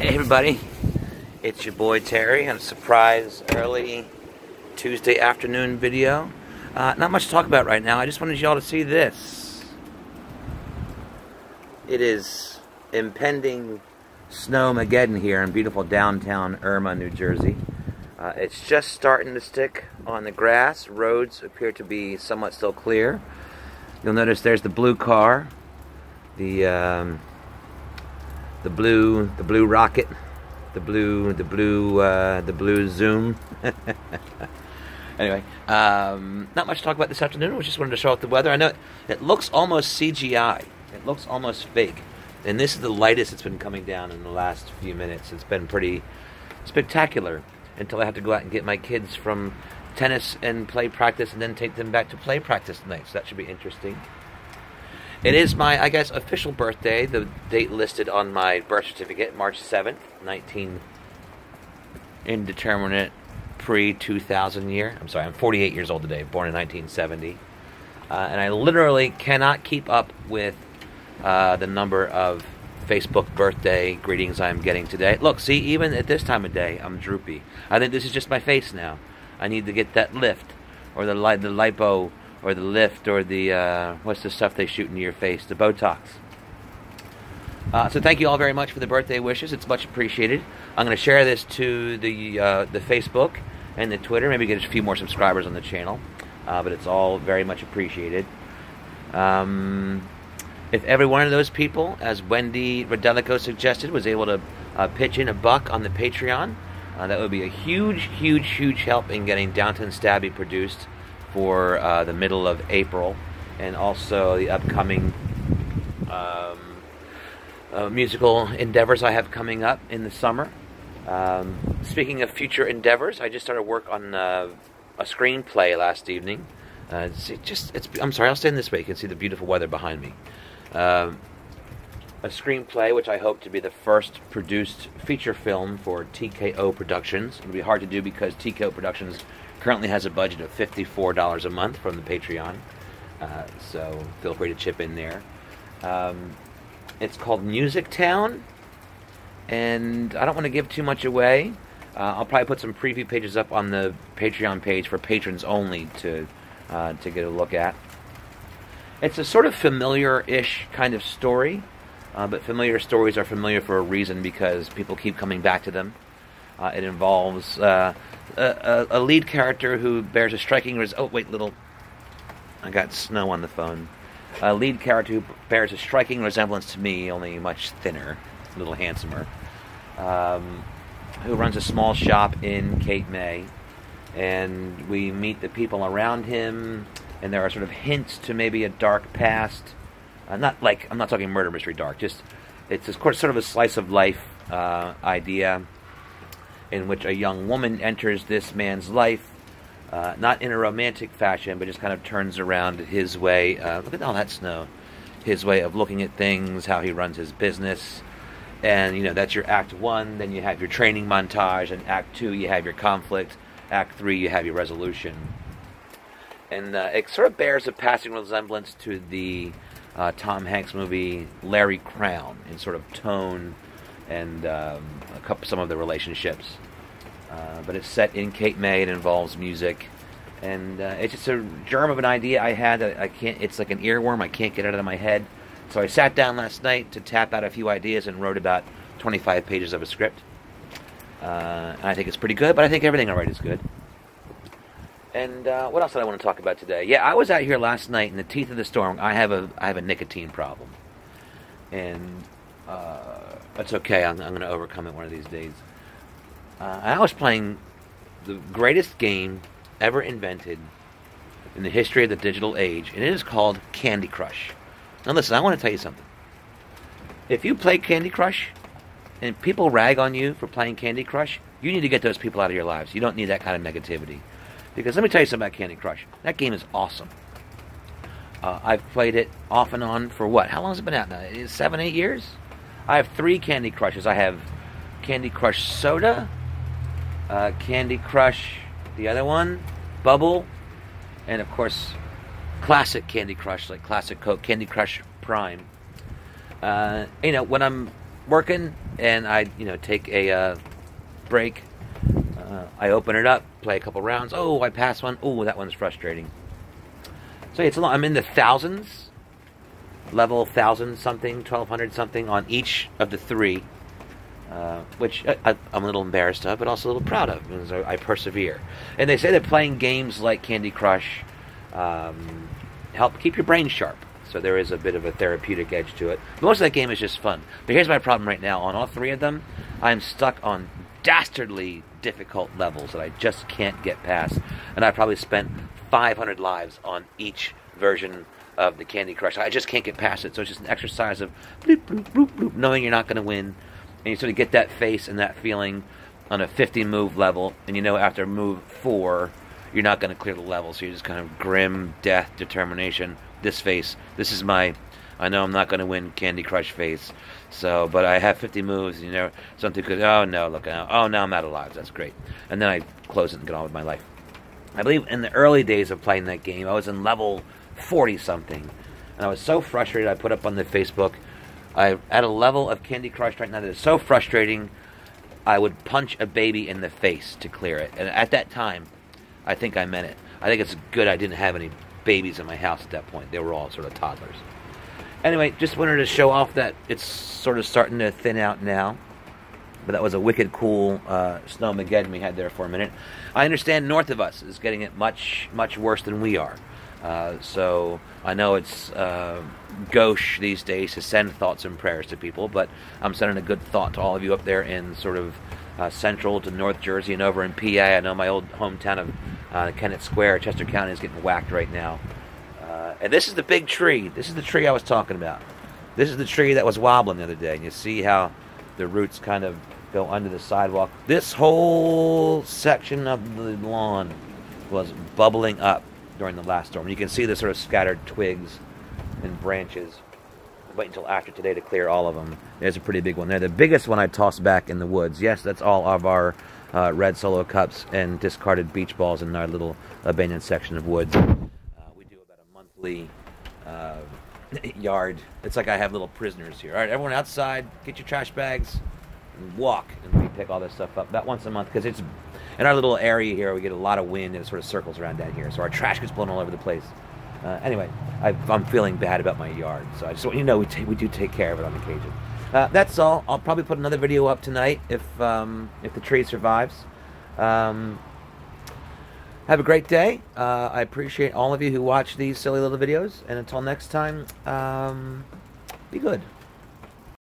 Hey everybody, it's your boy Terry on a surprise early Tuesday afternoon video. Not much to talk about right now. I just wanted y'all to see this. It is impending snowmageddon here in beautiful downtown Irma, New Jersey. It's just starting to stick on the grass. Roads appear to be somewhat still clear. You'll notice there's the blue car, the blue rocket, the blue Zoom. Anyway, not much to talk about this afternoon. I just wanted to show off the weather. I know it looks almost CGI. It looks almost fake. And this is the lightest it's been coming down in the last few minutes. It's been pretty spectacular until I have to go out and get my kids from tennis and play practice and then take them back to play practice tonight. So that should be interesting. It is my, I guess, official birthday. The date listed on my birth certificate, March 7th, 19 indeterminate pre-2000 year. I'm sorry, I'm 48 years old today, born in 1970. And I literally cannot keep up with the number of Facebook birthday greetings I'm getting today. Look, see, even at this time of day, I'm droopy. I think this is just my face now. I need to get that lift, or the lipo, or the lift, or the, what's the stuff they shoot into your face? The Botox. So thank you all very much for the birthday wishes. It's much appreciated. I'm going to share this to the Facebook and the Twitter. Maybe get a few more subscribers on the channel. But it's all very much appreciated. If every one of those people, as Wendy Rodelico suggested, was able to pitch in $1 on the Patreon, that would be a huge, huge, huge help in getting Downton Stabby produced for the middle of April, and also the upcoming musical endeavors I have coming up in the summer. Speaking of future endeavors, I just started work on a screenplay last evening. I'm sorry, I'll stand this way. You can see the beautiful weather behind me. A screenplay which I hope to be the first produced feature film for TKO Productions. It'll be hard to do because TKO Productions currently has a budget of $54 a month from the Patreon, so feel free to chip in there. It's called Music Town, and I don't want to give too much away. I'll probably put some preview pages up on the Patreon page for patrons only to get a look at. It's a sort of familiar-ish kind of story, but familiar stories are familiar for a reason because people keep coming back to them. It involves a lead character who bears a striking I got snow on the phone. A lead character who bears a striking resemblance to me, only much thinner, a little handsomer, who runs a small shop in Cape May, and we meet the people around him, and there are sort of hints to maybe a dark past. I'm not talking murder mystery dark, just it's sort of a slice of life idea in which a young woman enters this man's life, not in a romantic fashion, but just kind of turns around his way. Look at all that snow. His way of looking at things, how he runs his business. And, you know, that's your Act 1. Then you have your training montage. And Act 2, you have your conflict. Act 3, you have your resolution. And it sort of bears a passing resemblance to the Tom Hanks movie Larry Crown in sort of tone and some of the relationships. But it's set in Cape May. It involves music, and it's just a germ of an idea I had. It's like an earworm. I can't get it out of my head. So I sat down last night to tap out a few ideas and wrote about 25 pages of a script. And I think it's pretty good, but I think everything I write is good. And what else did I want to talk about today? Yeah, I was out here last night in the teeth of the storm. I have a nicotine problem, and that's okay. I'm going to overcome it one of these days. I was playing the greatest game ever invented in the history of the digital age, and it is called Candy Crush. Now listen, I want to tell you something. If you play Candy Crush, and people rag on you for playing Candy Crush, you need to get those people out of your lives. You don't need that kind of negativity. Because let me tell you something about Candy Crush. That game is awesome. I've played it off and on for what? How long has it been out now? 7, 8 years? I have 3 Candy Crushes. I have Candy Crush Soda, Candy Crush, the other one, Bubble, and of course, classic Candy Crush, like classic Coke, Candy Crush Prime. You know, when I'm working and I, take a break. I open it up, play a couple rounds. Oh, I pass one. Oh, that one's frustrating. So it's a lot. I'm in the thousands, level 1,000 something, 1,200 something on each of the three, which I'm a little embarrassed of, but also a little proud of, because I persevere. And they say that playing games like Candy Crush help keep your brain sharp. So there is a bit of a therapeutic edge to it. Most of that game is just fun. But here's my problem right now. On all three of them, I'm stuck on dastardly difficult levels that I just can't get past. And I probably spent 500 lives on each version of the Candy Crush. I just can't get past it. So it's just an exercise of bloop, bloop, bloop, bloop, knowing you're not going to win. And you sort of get that face and that feeling on a 50 move level. And you know after move 4, you're not going to clear the level. So you're just kind of grim, death, determination. This face, this is my, I know I'm not going to win Candy Crush face. So, but I have 50 moves, something could, oh no, look, oh now I'm out of lives, that's great. And then I close it and get on with my life. I believe in the early days of playing that game, I was in level 40 something. And I was so frustrated, I put up on the Facebook, I'm at a level of Candy Crush right now that is so frustrating, I would punch a baby in the face to clear it. And at that time, I think I meant it. I think it's good I didn't have any babies in my house at that point. They were all sort of toddlers. Anyway, just wanted to show off that it's sort of starting to thin out now. But that was a wicked cool Snowmageddon we had there for a minute. I understand north of us is getting it much, much worse than we are. So I know it's gauche these days to send thoughts and prayers to people, but I'm sending a good thought to all of you up there in sort of central to North Jersey and over in PA. I know my old hometown of Kennett Square, Chester County, is getting whacked right now. And this is the big tree. This is the tree I was talking about. This is the tree that was wobbling the other day. And you see how the roots kind of go under the sidewalk. This whole section of the lawn was bubbling up during the last storm. You can see the sort of scattered twigs and branches. Wait until after today to clear all of them. There's a pretty big one there. The biggest one I tossed back in the woods. Yes, that's all of our red Solo cups and discarded beach balls in our little abandoned section of woods. We do about a monthly yard. It's like I have little prisoners here. All right, everyone outside, get your trash bags and walk. And we pick all this stuff up about once a month because it's in our little area here. We get a lot of wind and it sort of circles around down here. So our trash gets blown all over the place. Anyway, I'm feeling bad about my yard, so I just want you to know we do take care of it on occasion. That's all. I'll probably put another video up tonight if the tree survives. Have a great day. I appreciate all of you who watch these silly little videos, and until next time, be good.